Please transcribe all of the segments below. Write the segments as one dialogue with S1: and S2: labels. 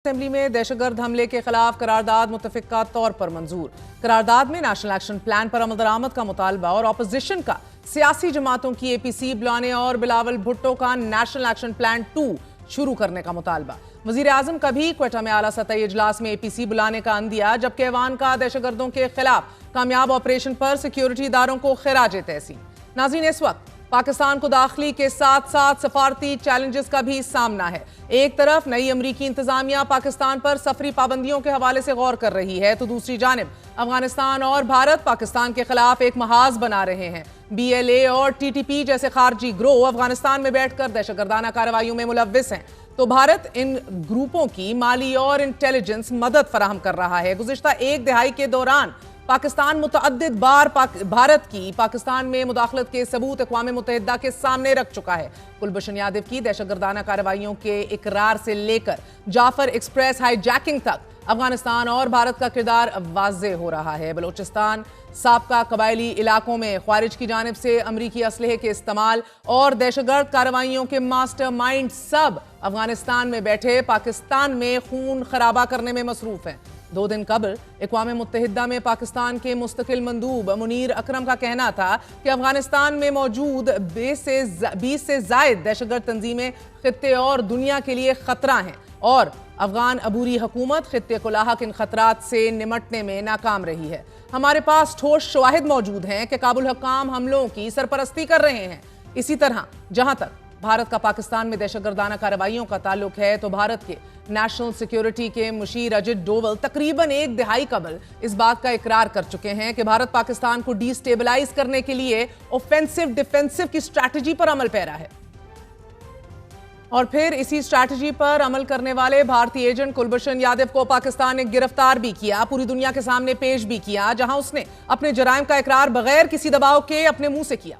S1: Assembly میں دہشتگرد حملے کے خلاف قرارداد متفقہ طور پر منظور۔ قرارداد میں نیشنل ایکشن پلان پر عمل درآمد کا مطالبہ اور اپوزیشن کا سیاسی جماعتوں کی اے پی سی بلانے اور بلاول بھٹو کا نیشنل ایکشن پلان 2 شروع کرنے کا مطالبہ۔ وزیر اعظم کا بھی کوئٹہ میں اعلیٰ سطحی اجلاس میں اے پی سی بلانے کا عندیہ، جبکہ ایوان کا دہشتگردوں کے خلاف کامیاب آپریشن پر سیکیورٹی اداروں کو خراج تحسین۔ ناظرین، اس وقت پاکستان کو داخلی کے ساتھ ساتھ سفارتی چیلنجز کا بھی سامنا ہے۔ ایک طرف نئی امریکی انتظامیہ پاکستان پر سفری پابندیوں کے حوالے سے غور کر رہی ہے، تو دوسری جانب افغانستان اور بھارت پاکستان کے خلاف ایک محاذ بنا رہے ہیں۔ بی ایل اے اور ٹی ٹی پی جیسے خارجی گروہ افغانستان میں بیٹھ کر دہشتگردانہ کارروائیوں میں ملوث ہیں، تو بھارت ان گروپوں کی مالی اور انٹیلیجنس مدد فراہم کر رہا ہے۔ گزشتہ ایک دہائی کے دوران پاکستان متعدد بار بھارت کی پاکستان میں مداخلت کے ثبوت اقوام متحدہ کے سامنے رکھ چکا ہے۔ کلبھوشن یادو کی دہشتگردانہ کارروائیوں کے اقرار سے لے کر جعفر ایکسپریس ہائی جیکنگ تک افغانستان اور بھارت کا کردار واضح ہو رہا ہے۔ بلوچستان، سابقہ قبائلی علاقوں میں خارج کی جانب سے امریکی اسلحے کے استعمال اور دہشتگرد کارروائیوں کے ماسٹر مائنڈ سب افغانستان میں بیٹھے پاکستان میں خون خرابہ کرنے میں مصروف ہیں۔ 2 دن قبل اقوام متحدہ میں پاکستان کے مستقل مندوب منیر اکرم کا کہنا تھا کہ افغانستان میں موجود 20 سے زائد دہشتگرد تنظیمیں خطے اور دنیا کے لیے خطرہ ہیں، اور افغان عبوری حکومت خطے کو لاحق ان خطرات سے نمٹنے میں ناکام رہی ہے۔ ہمارے پاس ٹھوس شواہد موجود ہیں کہ کابل حکام حملوں کی سرپرستی کر رہے ہیں۔ اسی طرح جہاں تک بھارت کا پاکستان میں دہشتگردانہ کارروائیوں کا تعلق ہے، تو بھارت کے نیشنل سیکیورٹی کے مشیر اجت ڈوول تقریباً ایک دہائی قبل اس بات کا اقرار کر چکے ہیں کہ بھارت پاکستان کو ڈی سٹیبلائز کرنے کے لیے اوفینسو ڈیفینسو کی اسٹریٹجی پر عمل پیرا ہے، اور پھر اسی اسٹریٹجی پر عمل کرنے والے بھارتی ایجنٹ کلبھوشن یادو کو پاکستان نے گرفتار بھی کیا، پوری دنیا کے سامنے پیش بھی کیا، جہاں اس نے اپنے جرائم کا اقرار بغیر کسی دباؤ کے اپنے منہ سے کیا۔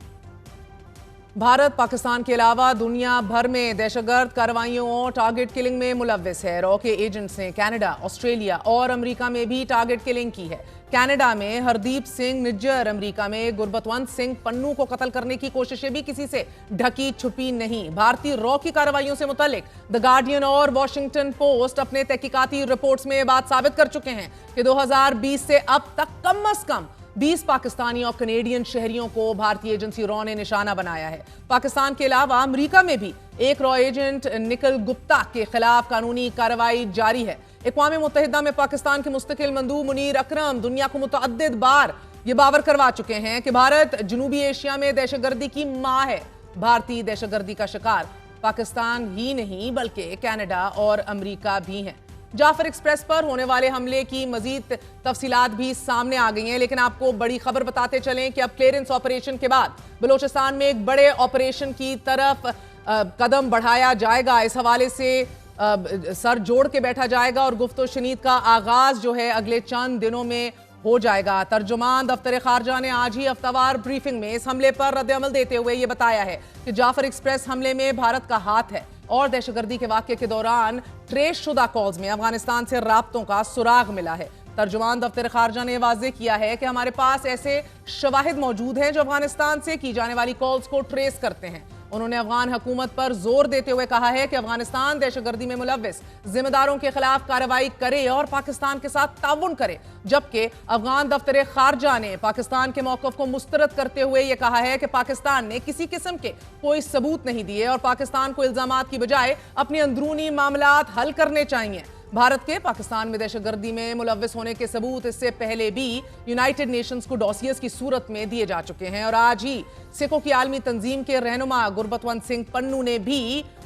S1: بھارت پاکستان کے علاوہ دنیا بھر میں دہشتگرد کارروائیوں اور ٹارگٹ کلنگ میں ملوث ہے۔ رو کے ایجنٹس نے کینیڈا، آسٹریلیا اور امریکہ میں بھی ٹارگٹ کلنگ کی ہے۔ کینیڈا میں ہردیپ سنگھ نجر، امریکہ میں گربتونت سنگھ پنو کو قتل کرنے کی کوششیں بھی کسی سے ڈھکی چھپی نہیں۔ بھارتی رو کی کارروائیوں سے متعلق دی گارڈین اور واشنگٹن پوسٹ اپنے تحقیقاتی رپورٹس میں یہ بات ثابت کر چکے ہیں کہ 2020 سے اب تک کم از کم 20 پاکستانی اور کینیڈین شہریوں کو بھارتی ایجنسی رو نے نشانہ بنایا ہے۔ پاکستان کے علاوہ امریکہ میں بھی ایک رو ایجنٹ نکل گپتا کے خلاف قانونی کارروائی جاری ہے۔ اقوام متحدہ میں پاکستان کے مستقل مندوب منیر اکرم دنیا کو متعدد بار یہ باور کروا چکے ہیں کہ بھارت جنوبی ایشیا میں دہشت گردی کی ماں ہے۔ بھارتی دہشت گردی کا شکار پاکستان ہی نہیں بلکہ کینیڈا اور امریکہ بھی ہیں۔ جعفر ایکسپریس پر ہونے والے حملے کی مزید تفصیلات بھی سامنے آ گئی ہیں، لیکن آپ کو بڑی خبر بتاتے چلیں کہ اب کلیئرنس آپریشن کے بعد بلوچستان میں ایک بڑے آپریشن کی طرف قدم بڑھایا جائے گا۔ اس حوالے سے سر جوڑ کے بیٹھا جائے گا اور گفت و شنید کا آغاز جو ہے اگلے چند دنوں میں ہو جائے گا۔ ترجمان دفتر خارجہ نے آج ہی ہفتہ وار بریفنگ میں اس حملے پر رد عمل دیتے ہوئے یہ بتایا ہے کہ جعفر ایکسپریس حملے میں بھارت کا ہاتھ ہے، اور دہشت گردی کے واقعے کے دوران ٹریس شدہ کالز میں افغانستان سے رابطوں کا سراغ ملا ہے۔ ترجمان دفتر خارجہ نے واضح کیا ہے کہ ہمارے پاس ایسے شواہد موجود ہیں جو افغانستان سے کی جانے والی کالز کو ٹریس کرتے ہیں۔ انہوں نے افغان حکومت پر زور دیتے ہوئے کہا ہے کہ افغانستان دہشت گردی میں ملوث ذمہ داروں کے خلاف کارروائی کرے اور پاکستان کے ساتھ تعاون کرے، جبکہ افغان دفتر خارجہ نے پاکستان کے موقف کو مسترد کرتے ہوئے یہ کہا ہے کہ پاکستان نے کسی قسم کے کوئی ثبوت نہیں دیے اور پاکستان کو الزامات کی بجائے اپنے اندرونی معاملات حل کرنے چاہیے۔ بھارت کے پاکستان میں دہشت گردی میں ملوث ہونے کے ثبوت اس سے پہلے بھی یونائٹڈ نیشنز کو ڈوسیز کی صورت میں دیے جا چکے ہیں، اور آج ہی سکھوں کی عالمی تنظیم کے رہنما گربتونت سنگھ پنو نے بھی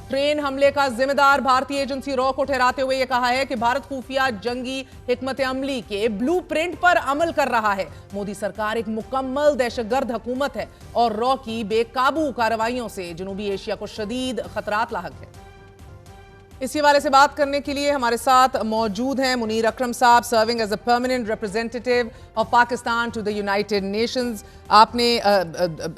S1: ٹرین حملے کا ذمہ دار بھارتی ایجنسی رو کو ٹھہراتے ہوئے یہ کہا ہے کہ بھارت خفیہ جنگی حکمت عملی کے بلو پرنٹ پر عمل کر رہا ہے۔ مودی سرکار ایک مکمل دہشت گرد حکومت ہے اور رو کی بے قابو کارروائیوں سے جنوبی ایشیا کو شدید خطرات لاحق ہے۔ اسی حوالے سے بات کرنے کے لیے ہمارے ساتھ موجود ہیں Munir Akram Sahab, serving as a permanent representative of Pakistan to the United Nations. آپ نے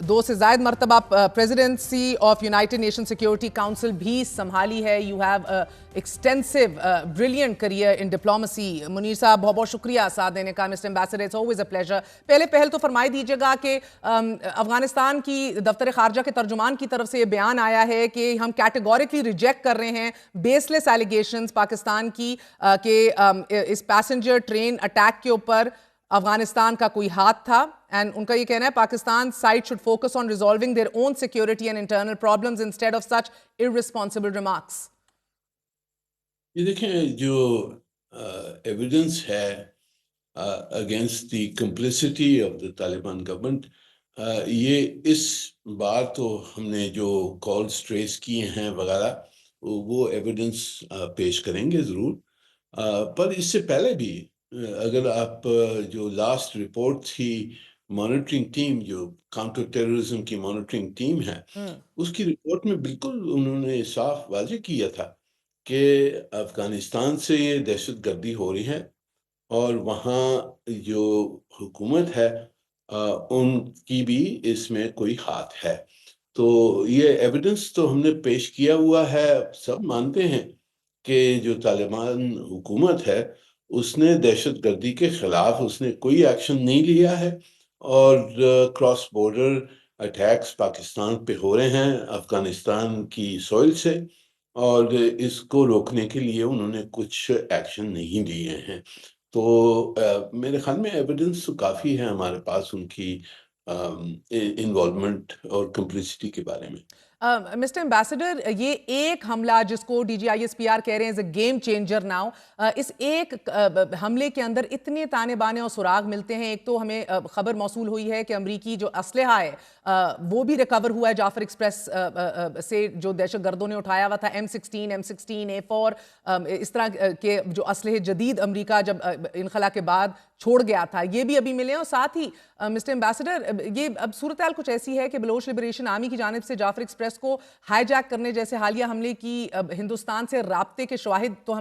S1: 2 سے زائد مرتبہ presidency of United Nation security council بھی سنبھالی ہے۔ You have extensive, brilliant career in diplomacy. Munir Sahab بہت بہت شکریہ ساتھ دینے کا. Mr. Ambassador, it's always a pleasure. پہل تو فرمائی دیجیے گا کہ افغانستان کی دفتر خارجہ کے ترجمان کی طرف سے یہ بیان آیا ہے کہ ہم کیٹیگوریکلی ریجیکٹ کر رہے ہیں بیس لیس ایلیگیشنز پاکستان کی کہ اس پیسنجر ٹرین اٹیک کے اوپر افغانستان کا کوئی ہاتھ تھا. اینڈ ان کا یہ کہنا ہے Pakistan side should focus on resolving their own security and internal problems instead of such irresponsible remarks.
S2: یہ دیکھیں جو ایویڈنس ہے against the complicity of the Taliban government, یہ اس بار تو ہم نے جو کالز ٹریس کیے ہیں وغیرہ وہ ایویڈنس پیش کریں گے ضرور. پر اس سے پہلے بھی اگر آپ جو لاسٹ رپورٹ تھی مانیٹرنگ ٹیم، جو کاؤنٹر ٹیررزم کی مانیٹرنگ ٹیم ہے، اس کی رپورٹ میں بالکل انہوں نے صاف واضح کیا تھا کہ افغانستان سے یہ دہشت گردی ہو رہی ہے اور وہاں جو حکومت ہے ان کی بھی اس میں کوئی ہاتھ ہے. تو یہ ایویڈنس تو ہم نے پیش کیا ہوا ہے. سب مانتے ہیں کہ جو طالبان حکومت ہے اس نے دہشت گردی کے خلاف اس نے کوئی ایکشن نہیں لیا ہے، اور کراس بارڈر اٹیکس پاکستان پہ ہو رہے ہیں افغانستان کی سوئل سے، اور اس کو روکنے کے لیے انہوں نے کچھ ایکشن نہیں لیے ہیں. تو میرے خیال میں ایویڈنس تو کافی ہے ہمارے پاس ان کی انوالومنٹ اور کمپلیسٹی کے بارے میں.
S1: مسٹر ایمبیسڈر، یہ ایک حملہ جس کو D G I S P R کہہ رہے ہیں is a game changer now, اس ایک حملے کے اندر اتنے تانے بانے اور سراغ ملتے ہیں. ایک تو ہمیں خبر موصول ہوئی ہے کہ امریکی جو اسلحہ ہے وہ بھی ریکور ہوا ہے جعفر ایکسپریس سے، جو دہشت گردوں نے اٹھایا ہوا تھا M16 A4 اس طرح کے جو اسلحے جدید امریکہ جب انخلا کے بعد چھوڑ گیا تھا، یہ بھی ابھی ملے ہیں. اور ساتھ ہی مسٹر ایمبیسڈر، یہ اب صورتحال کچھ ایسی ہے کہ بلوچ لبریشن آرمی کی جانب سے جعفر ایکسپریس کو ہائی جیک کرنے جیسے حالیہ حملے کی ہندوستان سے رابطے کے شواہد تو